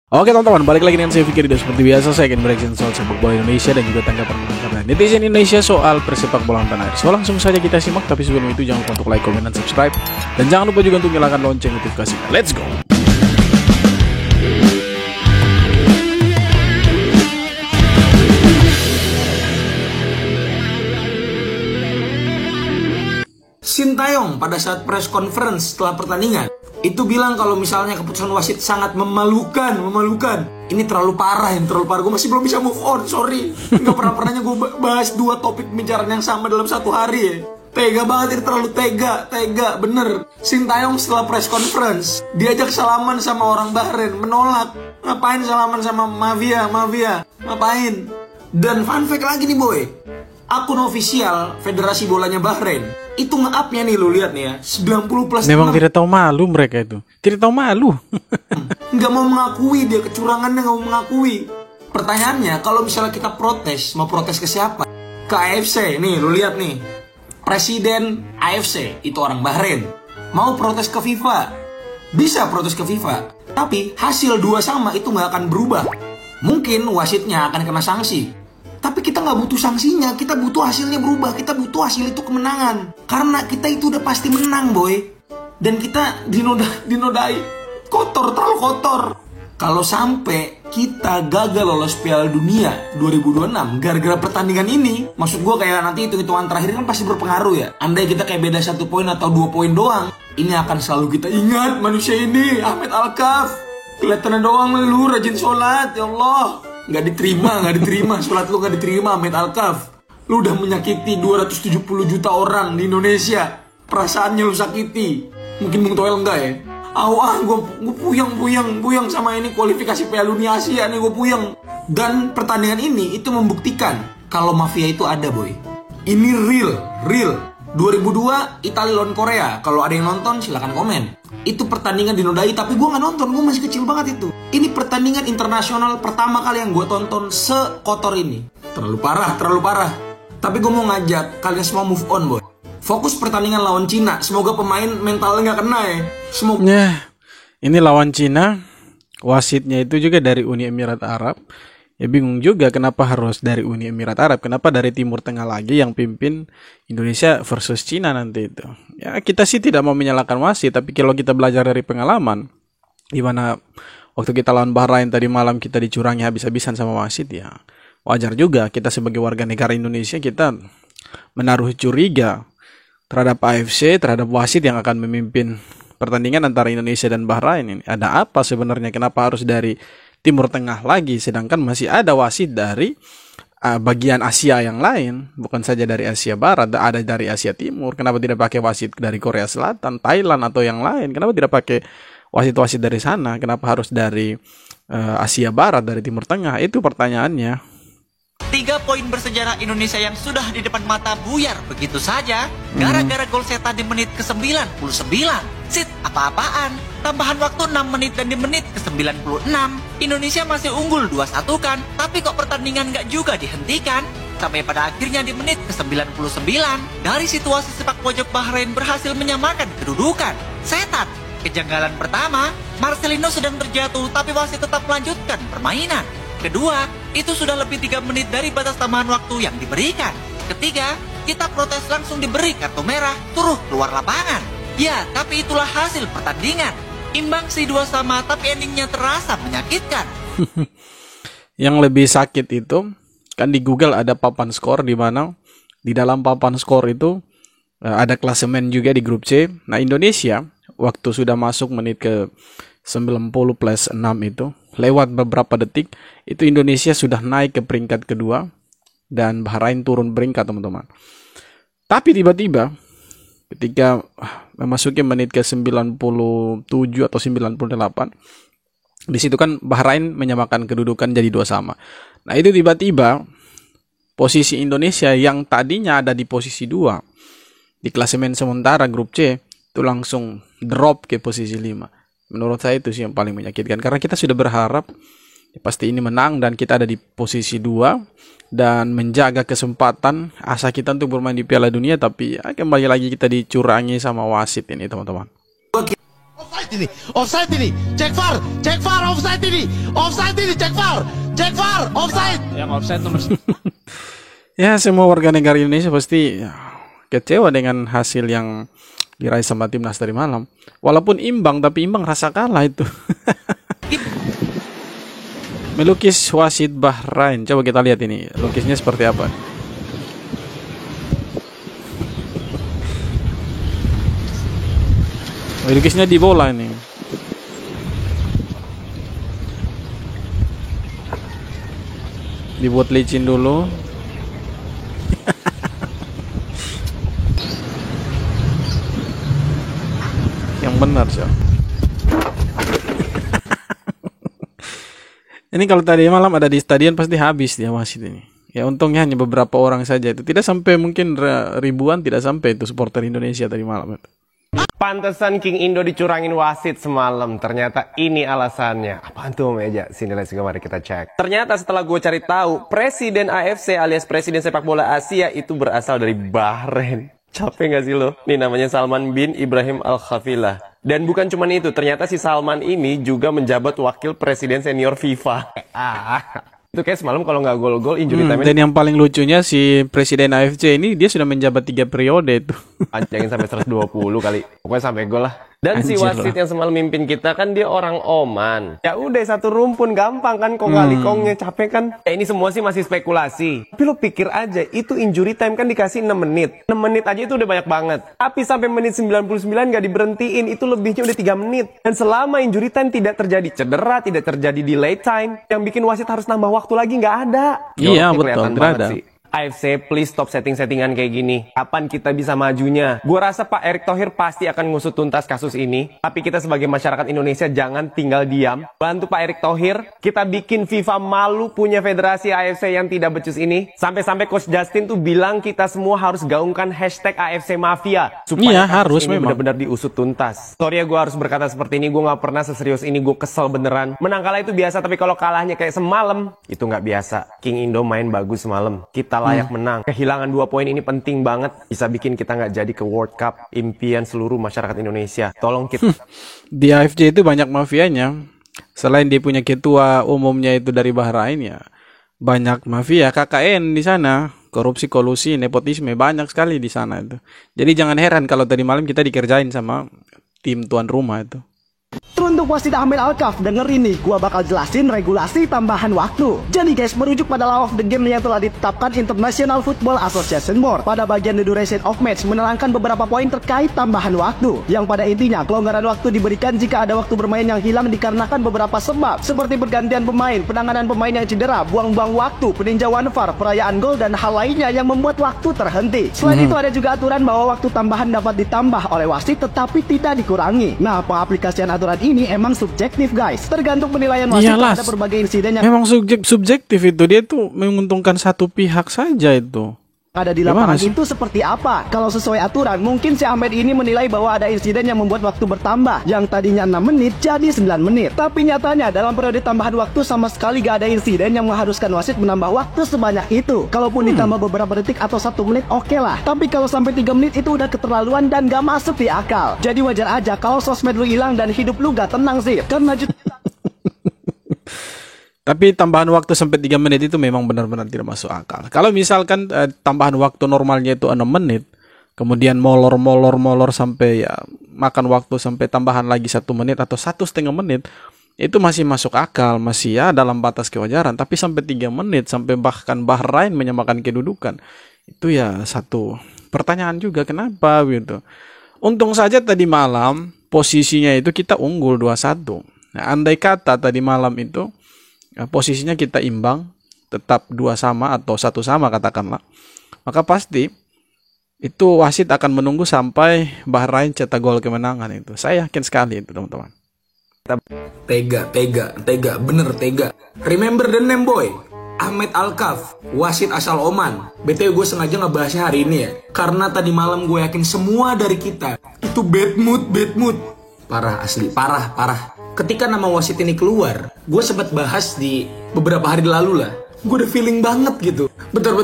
Oke teman-teman, balik lagi dengan saya Fikri dan seperti biasa saya akan bereaction soal sepak bola Indonesia dan juga tanggapan netizen Indonesia soal persepak bola tanah air. So langsung saja kita simak, tapi sebelum itu jangan lupa untuk like, komen, dan subscribe. Dan jangan lupa juga untuk nyalakan lonceng notifikasinya. Let's go! Sintayong pada saat press conference setelah pertandingan itu bilang kalau misalnya keputusan wasit sangat memalukan. Ini terlalu parah, gue masih belum bisa move on, sorry. Nggak pernahnya gue bahas dua topik pembicaraan yang sama dalam satu hari ya. Tega banget, ini terlalu tega, bener. Sintayong setelah press conference diajak salaman sama orang Bahrain, menolak. Ngapain salaman sama mafia, ngapain? Dan fun fact lagi nih boy, akun ofisial Federasi Bolanya Bahrain itu nge-up-nya nih, lo lihat nih ya, 90+. Memang tidak tahu malu mereka itu. Tidak tahu malu. Nggak mau mengakui dia kecurangannya, nggak mau mengakui. Pertanyaannya, kalau misalnya kita protes, mau protes ke siapa? Ke AFC. Nih, lo lihat nih. Presiden AFC itu orang Bahrain. Mau protes ke FIFA. Bisa protes ke FIFA. Tapi hasil 2-2 itu nggak akan berubah. Mungkin wasitnya akan kena sanksi. Tapi kita nggak butuh sanksinya, kita butuh hasilnya berubah. Kita butuh hasil itu kemenangan. Karena kita itu udah pasti menang boy. Dan kita dinodai kotor, terlalu kotor. Kalau sampai kita gagal lolos Piala Dunia 2026 gara-gara pertandingan ini, maksud gue kayak nanti hitung-hitungan terakhir kan pasti berpengaruh ya. Andai kita kayak beda 1 poin atau 2 poin doang, ini akan selalu kita ingat manusia ini, Ahmed Alkaf. Kelihatannya doang lu rajin sholat, ya Allah. Nggak diterima, sholat lu nggak diterima, Ahmed Alkaf. Lu udah menyakiti 270 juta orang di Indonesia. Perasaannya lu sakiti. Mungkin Bung Toel enggak ya? Gue puyeng sama ini kualifikasi Piala Dunia Asia nih, gue puyeng. Dan pertandingan ini itu membuktikan kalau mafia itu ada boy. Ini real. 2002 Italia lawan Korea. Kalau ada yang nonton silahkan komen. Itu pertandingan dinodai, tapi gue nggak nonton, gue masih kecil banget itu. Ini pertandingan internasional pertama kali yang gue tonton sekotor ini. Terlalu parah. Tapi gue mau ngajak kalian semua move on boy. Fokus pertandingan lawan Cina. Semoga pemain mentalnya nggak kena ya. Semoga. Ini lawan Cina, wasitnya itu juga dari Uni Emirat Arab. Ya bingung juga kenapa harus dari Uni Emirat Arab. Kenapa dari Timur Tengah lagi yang pimpin Indonesia versus Cina nanti itu. Ya kita sih tidak mau menyalahkan wasit. Tapi kalau kita belajar dari pengalaman, gimana waktu kita lawan Bahrain tadi malam kita dicurangi habis-habisan sama wasit ya. Wajar juga kita sebagai warga negara Indonesia kita menaruh curiga terhadap AFC, terhadap wasit yang akan memimpin pertandingan antara Indonesia dan Bahrain ini. Ada apa sebenarnya? Kenapa harus dari Timur Tengah lagi, sedangkan masih ada wasit dari bagian Asia yang lain, bukan saja dari Asia Barat, ada dari Asia Timur. Kenapa tidak pakai wasit dari Korea Selatan, Thailand atau yang lain? Kenapa tidak pakai wasit-wasit dari sana? Kenapa harus dari Asia Barat, dari Timur Tengah? Itu pertanyaannya. 3 poin bersejarah Indonesia yang sudah di depan mata buyar begitu saja gara-gara gol setan di menit ke-99. Sit, apa-apaan? Tambahan waktu 6 menit dan di menit ke-96 Indonesia masih unggul 2-1 kan? Tapi kok pertandingan nggak juga dihentikan? Sampai pada akhirnya di menit ke-99 dari situasi sepak pojok Bahrain berhasil menyamakan kedudukan. Setan. Kejanggalan pertama, Marcelino sedang terjatuh tapi wasit tetap melanjutkan permainan. Kedua, itu sudah lebih 3 menit dari batas tambahan waktu yang diberikan. Ketiga, kita protes langsung diberi kartu merah, suruh keluar lapangan. Ya, tapi itulah hasil pertandingan. Imbang sih 2-2 tapi endingnya terasa menyakitkan. Yang lebih sakit itu, kan di Google ada papan skor di mana di dalam papan skor itu ada klasemen juga di grup C. Nah, Indonesia waktu sudah masuk menit ke 90+6 itu, lewat beberapa detik itu Indonesia sudah naik ke peringkat kedua dan Bahrain turun peringkat teman-teman. Tapi tiba-tiba ketika memasuki menit ke 97 atau 98, di situ kan Bahrain menyamakan kedudukan jadi 2-2. Nah itu tiba-tiba posisi Indonesia yang tadinya ada di posisi 2 di klasemen sementara grup C itu langsung drop ke posisi 5. Menurut saya itu sih yang paling menyakitkan. Karena kita sudah berharap ya pasti ini menang dan kita ada di posisi 2 dan menjaga kesempatan asa kita untuk bermain di Piala Dunia. Tapi ya, kembali lagi kita dicurangi sama wasit ini teman-teman. offside ini. Offside ini. Cek VAR, offside ini. Offside ini, cek VAR, offside. Yang offside nomor. Ya, semua warga negara Indonesia pasti kecewa dengan hasil yang diraih sama timnas tadi malam. Walaupun imbang, tapi imbang rasa kalah itu. Melukis wasit Bahrain. Coba kita lihat ini, lukisnya seperti apa. Lukisnya di bola ini. Dibuat licin dulu. Yang benar sih. Ini kalau tadi malam ada di stadion pasti habis dia wasit ini. Ya untungnya hanya beberapa orang saja itu. Tidak sampai mungkin ribuan, tidak sampai itu supporter Indonesia tadi malam itu. Pantesan King Indo dicurangin wasit semalam. Ternyata ini alasannya. Apaan tuh meja? Sini let's go, mari kita cek. Ternyata setelah gue cari tahu, Presiden AFC alias Presiden Sepak Bola Asia itu berasal dari Bahrain. Capek gak sih lo? Nih namanya Salman bin Ibrahim Al-Khafilah. Dan bukan cuma itu, ternyata si Salman ini juga menjabat wakil presiden senior FIFA. Itu kayak semalam kalau nggak gol-gol injury time. Dan yang paling lucunya si presiden AFC ini dia sudah menjabat 3 periode itu. Panjangin sampai 120 kali. Pokoknya sampai gol lah. Dan si wasit yang semalam mimpin kita kan dia orang Oman. Ya udah satu rumpun gampang kan kong kali kongnya capek kan. Ya ini semua sih masih spekulasi. Tapi lo pikir aja itu injury time kan dikasih 6 menit. 6 menit aja itu udah banyak banget. Tapi sampai menit 99 nggak diberhentiin itu lebihnya udah 3 menit. Dan selama injury time tidak terjadi cedera, tidak terjadi delay time, yang bikin wasit harus nambah waktu lagi nggak ada. Iya betul, nggak ada. Sih. AFC please stop setting-settingan kayak gini. Kapan kita bisa majunya? Gua rasa Pak Erick Thohir pasti akan ngusut tuntas kasus ini. Tapi kita sebagai masyarakat Indonesia jangan tinggal diam. Bantu Pak Erick Thohir. Kita bikin FIFA malu punya federasi AFC yang tidak becus ini. Sampai-sampai Coach Justin tuh bilang kita semua harus gaungkan hashtag AFC Mafia. Supaya harus ini memang benar-benar diusut tuntas. Sorry ya gue harus berkata seperti ini. Gue gak pernah seserius ini. Gue kesel beneran. Menang kalah itu biasa. Tapi kalau kalahnya kayak semalam, itu gak biasa. King Indo main bagus semalam. Kita layak menang. Kehilangan 2 poin ini penting banget. Bisa bikin kita nggak jadi ke World Cup. Impian seluruh masyarakat Indonesia. Tolong kita. Di AFC itu banyak mafianya. Selain dia punya ketua umumnya itu dari Bahrain ya, banyak mafia KKN di sana. Korupsi, kolusi, nepotisme banyak sekali di sana itu. Jadi jangan heran kalau tadi malam kita dikerjain sama tim tuan rumah itu. Untuk wasit Ahmed Alkaf, dengerin nih, gua bakal jelasin regulasi tambahan waktu. Jadi guys, merujuk pada law of the game yang telah ditetapkan International Football Association Board pada bagian the duration of match menerangkan beberapa poin terkait tambahan waktu. Yang pada intinya, kelonggaran waktu diberikan jika ada waktu bermain yang hilang dikarenakan beberapa sebab, seperti pergantian pemain, penanganan pemain yang cedera, buang-buang waktu, peninjauan VAR, perayaan gol, dan hal lainnya yang membuat waktu terhenti. Selain itu ada juga aturan bahwa waktu tambahan dapat ditambah oleh wasit tetapi tidak dikurangi. Nah, pengaplikasian aturan ini emang subjektif guys, tergantung penilaian wasit terhadap berbagai insiden yang memang subjektif itu. Dia tuh menguntungkan satu pihak saja itu. Ada di lapangan itu seperti apa? Kalau sesuai aturan, mungkin si Ahmed ini menilai bahwa ada insiden yang membuat waktu bertambah. Yang tadinya 6 menit jadi 9 menit. Tapi nyatanya dalam periode tambahan waktu sama sekali gak ada insiden yang mengharuskan wasit menambah waktu sebanyak itu. Kalaupun ditambah beberapa detik atau 1 menit oke lah. Tapi kalau sampai 3 menit itu udah keterlaluan dan gak masuk di akal. Jadi wajar aja kalau sosmed lu hilang dan hidup lu gak tenang sih. Karena tapi tambahan waktu sampai 3 menit itu memang benar-benar tidak masuk akal. Kalau misalkan tambahan waktu normalnya itu 6 menit, kemudian molor sampai ya makan waktu sampai tambahan lagi 1 menit atau 1,5 menit, itu masih masuk akal, masih ya dalam batas kewajaran. Tapi sampai 3 menit, sampai bahkan Bahrain menyamakan kedudukan, itu ya satu pertanyaan juga kenapa gitu. Untung saja tadi malam posisinya itu kita unggul 2-1. Nah, andai kata tadi malam itu posisinya kita imbang, tetap 2 sama atau 1 sama katakanlah, maka pasti itu wasit akan menunggu sampai Bahrain cetak gol kemenangan itu. Saya yakin sekali itu teman-teman. Tega, bener tega. Remember the name boy, Ahmed Alkaf, wasit asal Oman. BTW gue sengaja ngebahasnya hari ini ya, karena tadi malam gue yakin semua dari kita itu bad mood. Parah asli, parah. Ketika nama wasit ini keluar, gue sempat bahas di beberapa hari lalu lah. Gue udah feeling banget gitu. Bentar.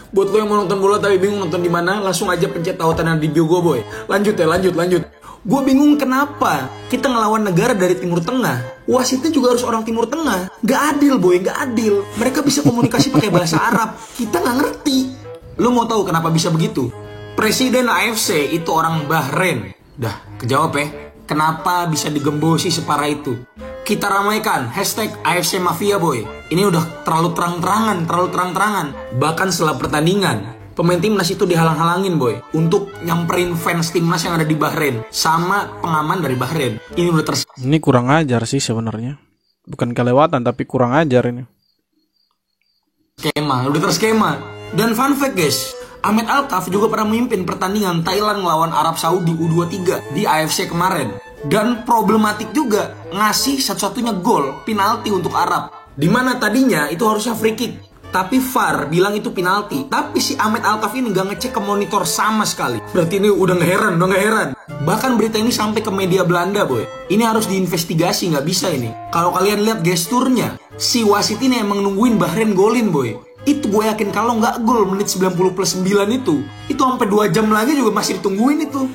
Buat lo yang mau nonton bola tapi bingung nonton di mana, langsung aja pencet tautan di bio gue boy. Lanjut. Gue bingung kenapa kita ngelawan negara dari Timur Tengah, wasitnya juga harus orang Timur Tengah. Gak adil boy, gak adil. Mereka bisa komunikasi pakai bahasa Arab, kita gak ngerti. Lo mau tahu kenapa bisa begitu? Presiden AFC itu orang Bahrain. Dah, kejawab ya. Kenapa bisa digembosi separah itu? Kita ramaikan hashtag AFC Mafia boy. Ini udah terlalu terang-terangan. Bahkan setelah pertandingan, pemain timnas itu dihalang-halangin boy untuk nyamperin fans timnas yang ada di Bahrain sama pengaman dari Bahrain. Ini udah Ini kurang ajar sih sebenarnya. Bukan kelewatan tapi kurang ajar ini. udah terskema. Dan fun fact guys, Ahmed Alkaf juga pernah memimpin pertandingan Thailand melawan Arab Saudi U23 di AFC kemarin. Dan problematik juga ngasih satu-satunya gol penalti untuk Arab. Dimana tadinya itu harusnya free kick, tapi VAR bilang itu penalti. Tapi si Ahmed Alkaf ini gak ngecek ke monitor sama sekali. Berarti ini udah gak heran. Bahkan berita ini sampai ke media Belanda boy. Ini harus diinvestigasi, gak bisa ini. Kalau kalian lihat gesturnya, si wasit ini emang nungguin Bahrain golin boy. Itu gue yakin kalau nggak gol menit 90+9 itu sampai 2 jam lagi juga masih ditungguin itu.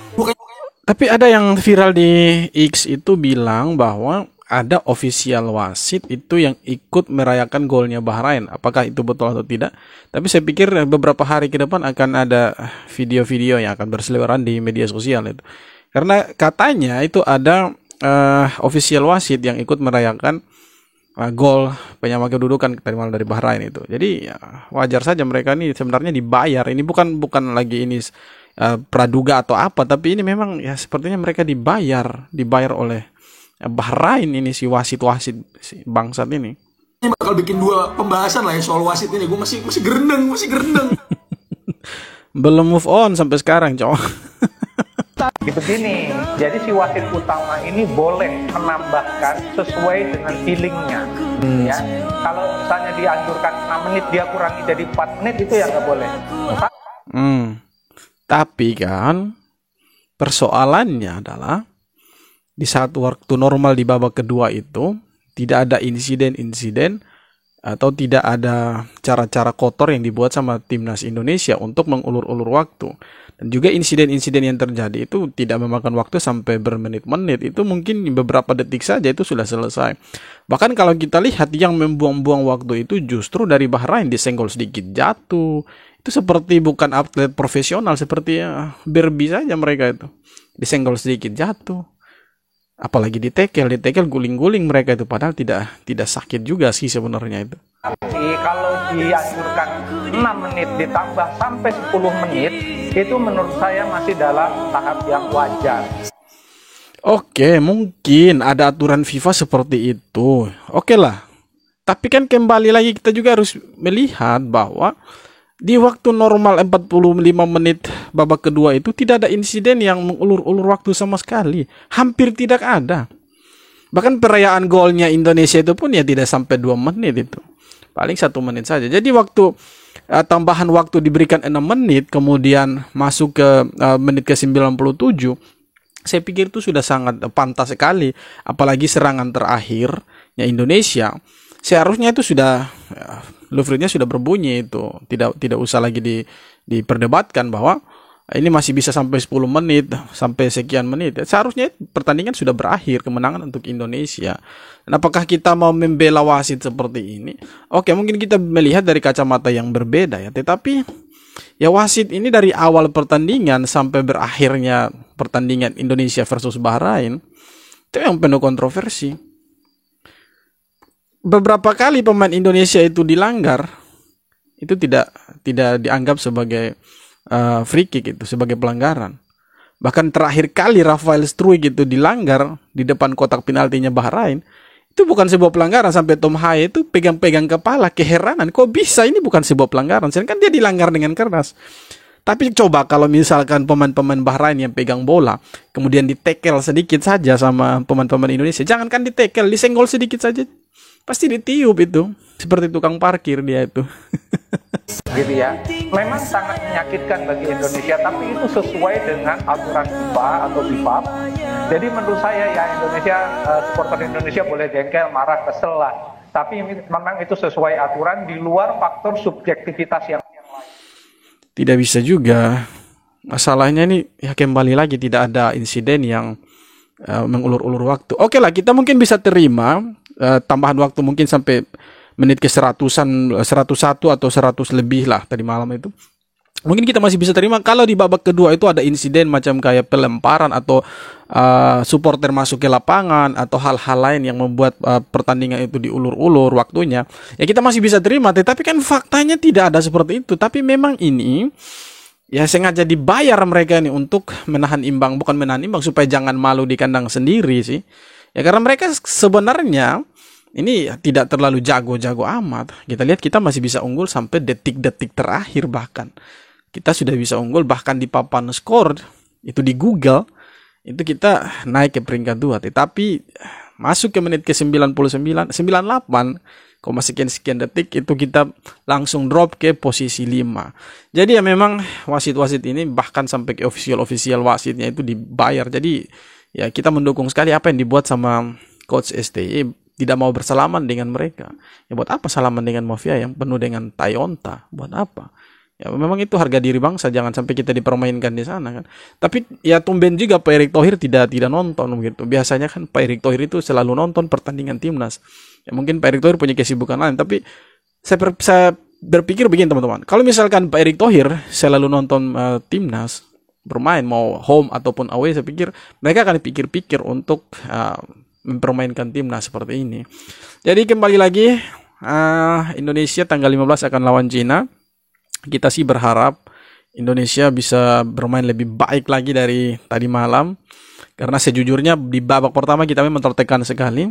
Tapi ada yang viral di X itu bilang bahwa ada official wasit itu yang ikut merayakan golnya Bahrain. Apakah itu betul atau tidak? Tapi saya pikir beberapa hari ke depan akan ada video-video yang akan berseliweran di media sosial itu. Karena katanya itu ada official wasit yang ikut merayakan gol penyama kedudukan terima dari Bahrain itu. Jadi ya, wajar saja mereka ini sebenarnya dibayar. Ini bukan lagi ini praduga atau apa, tapi ini memang ya sepertinya mereka dibayar oleh Bahrain ini si wasit si bangsat ini. Ini bakal bikin 2 pembahasan lah ya soal wasit ini. Gue masih gerendeng. Belum move on sampai sekarang, cowok. Begini, jadi si wasit utama ini boleh menambahkan sesuai dengan feelingnya. Ya, kalau misalnya dianjurkan 6 menit, dia kurangi jadi 4 menit, itu ya nggak boleh. Tapi kan persoalannya adalah di saat waktu normal di babak kedua itu tidak ada insiden-insiden atau tidak ada cara-cara kotor yang dibuat sama timnas Indonesia untuk mengulur-ulur waktu. Dan juga insiden-insiden yang terjadi itu tidak memakan waktu sampai bermenit-menit. Itu mungkin beberapa detik saja itu sudah selesai. Bahkan kalau kita lihat yang membuang-buang waktu itu justru dari Bahrain, disenggol sedikit jatuh. Itu seperti bukan atlet profesional, seperti berbi saja mereka itu. Disenggol sedikit jatuh. Apalagi ditekel guling-guling mereka itu, padahal tidak sakit juga sih sebenarnya itu. Tapi kalau dianjurkan 6 menit ditambah sampai 10 menit, itu menurut saya masih dalam tahap yang wajar. Oke, mungkin ada aturan FIFA seperti itu. Oke lah. Tapi kan kembali lagi kita juga harus melihat bahwa di waktu normal 45 menit babak kedua itu tidak ada insiden yang mengulur-ulur waktu sama sekali. Hampir tidak ada. Bahkan perayaan golnya Indonesia itu pun ya tidak sampai 2 menit itu. Paling 1 menit saja. Jadi waktu tambahan waktu diberikan 6 menit, kemudian masuk ke menit ke 97, saya pikir itu sudah sangat pantas sekali. Apalagi serangan terakhirnya Indonesia. Seharusnya itu sudah Lufritnya sudah berbunyi itu, tidak usah lagi diperdebatkan bahwa ini masih bisa sampai 10 menit sampai sekian menit. Seharusnya pertandingan sudah berakhir, kemenangan untuk Indonesia. Dan apakah kita mau membela wasit seperti ini? Oke, mungkin kita melihat dari kacamata yang berbeda ya, tetapi ya wasit ini dari awal pertandingan sampai berakhirnya pertandingan Indonesia versus Bahrain itu yang penuh kontroversi. Beberapa kali pemain Indonesia itu dilanggar, itu tidak dianggap sebagai free kick, itu sebagai pelanggaran. Bahkan terakhir kali Rafael Struijk itu dilanggar di depan kotak penaltinya Bahrain, itu bukan sebuah pelanggaran, sampai Tom Haye itu pegang-pegang kepala keheranan, kok bisa ini bukan sebuah pelanggaran, sedangkan dia dilanggar dengan keras. Tapi coba kalau misalkan pemain-pemain Bahrain yang pegang bola kemudian ditekel sedikit saja sama pemain-pemain Indonesia, jangankan ditekel, disenggol sedikit saja pasti ditiup itu, seperti tukang parkir dia itu. Gitu ya, memang sangat menyakitkan bagi Indonesia, tapi itu sesuai dengan aturan FIFA atau BIFAB. Jadi menurut saya ya Indonesia, supporter Indonesia boleh jengkel, marah, kesel lah, tapi memang itu sesuai aturan, di luar faktor subjektivitas yang lain. Tidak bisa juga masalahnya ini ya kembali lagi tidak ada insiden yang mengulur-ulur waktu. Oke lah, kita mungkin bisa terima tambahan waktu mungkin sampai menit ke 100-an, 101 atau 100 lebih lah tadi malam itu. Mungkin kita masih bisa terima kalau di babak kedua itu ada insiden macam kayak pelemparan atau supporter masuk ke lapangan atau hal-hal lain yang membuat pertandingan itu diulur-ulur waktunya. Ya kita masih bisa terima, tetapi kan faktanya tidak ada seperti itu. Tapi memang ini ya sengaja dibayar mereka ini untuk menahan imbang, bukan menahan imbang supaya jangan malu di kandang sendiri sih. Ya karena mereka sebenarnya ini tidak terlalu jago-jago amat. Kita lihat kita masih bisa unggul sampai detik-detik terakhir bahkan. Kita sudah bisa unggul bahkan di papan skor itu di Google itu kita naik ke peringkat 2. Tetapi masuk ke menit ke 98 sekian detik itu kita langsung drop ke posisi 5. Jadi ya memang wasit-wasit ini bahkan sampai ke official wasitnya itu dibayar. Jadi ya kita mendukung sekali apa yang dibuat sama coach STY. Tidak mau bersalaman dengan mereka. Ya buat apa salaman dengan mafia yang penuh dengan tai onta? Buat apa? Ya memang itu harga diri bangsa, jangan sampai kita dipermainkan di sana kan. Tapi ya tumben juga Pak Erick Thohir tidak nonton gitu. Biasanya kan Pak Erick Thohir itu selalu nonton pertandingan timnas. Ya mungkin Pak Erick Thohir punya kesibukan lain, tapi saya berpikir begini teman-teman. Kalau misalkan Pak Erick Thohir selalu nonton timnas bermain mau home ataupun away, saya pikir mereka akan pikir-pikir untuk mempermainkan timnas seperti ini. Jadi kembali lagi Indonesia tanggal 15 akan lawan Cina. Kita sih berharap Indonesia bisa bermain lebih baik lagi dari tadi malam. Karena sejujurnya di babak pertama kita memang tertekan sekali.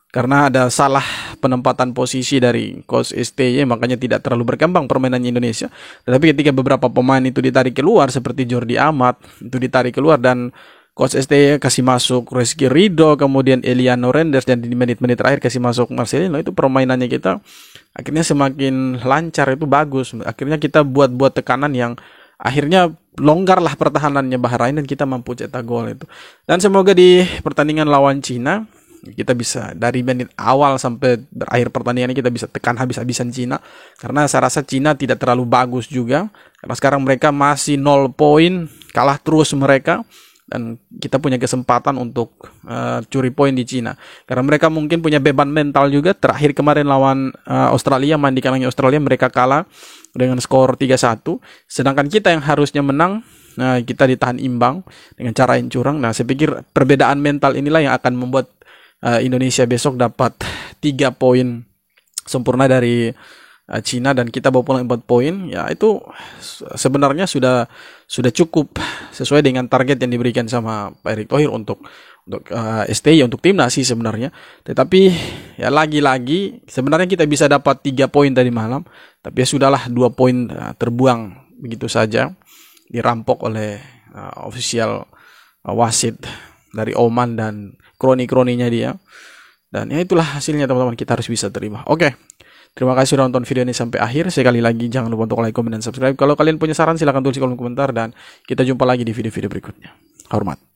Karena ada salah penempatan posisi dari coach STY, makanya tidak terlalu berkembang permainannya Indonesia. Tetapi ketika beberapa pemain itu ditarik keluar seperti Jordi Amat itu ditarik keluar dan coach STY kasih masuk Rizky Ridho, kemudian Eliano Renders, dan di menit-menit terakhir kasih masuk Marcelino, itu permainannya kita akhirnya semakin lancar, itu bagus. Akhirnya kita buat tekanan yang akhirnya longgarlah pertahanannya Bahrain dan kita mampu cetak gol itu. Dan semoga di pertandingan lawan Cina kita bisa dari menit awal sampai berakhir pertandingan ini kita bisa tekan habis-habisan Cina, karena saya rasa Cina tidak terlalu bagus juga karena sekarang mereka masih 0 poin, kalah terus mereka. Dan kita punya kesempatan untuk curi poin di Cina. Karena mereka mungkin punya beban mental juga. Terakhir kemarin lawan Australia, main di kandangnya Australia, mereka kalah dengan skor 3-1. Sedangkan kita yang harusnya menang, kita ditahan imbang dengan cara yang curang. Nah, saya pikir perbedaan mental inilah yang akan membuat Indonesia besok dapat 3 poin sempurna dari Cina dan kita bawa pulang 4 poin. Ya itu sebenarnya sudah cukup sesuai dengan target yang diberikan sama Pak Erick Thohir untuk STY, untuk timnas sih sebenarnya. Tetapi ya lagi-lagi sebenarnya kita bisa dapat 3 poin tadi malam, tapi ya sudahlah 2 poin terbuang begitu saja, dirampok oleh official wasit dari Oman dan kroni-kroninya dia. Dan ya itulah hasilnya teman-teman, kita harus bisa terima. Oke. Terima kasih sudah nonton video ini sampai akhir. Sekali lagi jangan lupa untuk like, komen, dan subscribe. Kalau kalian punya saran silahkan tulis di kolom komentar dan kita jumpa lagi di video-video berikutnya. Hormat.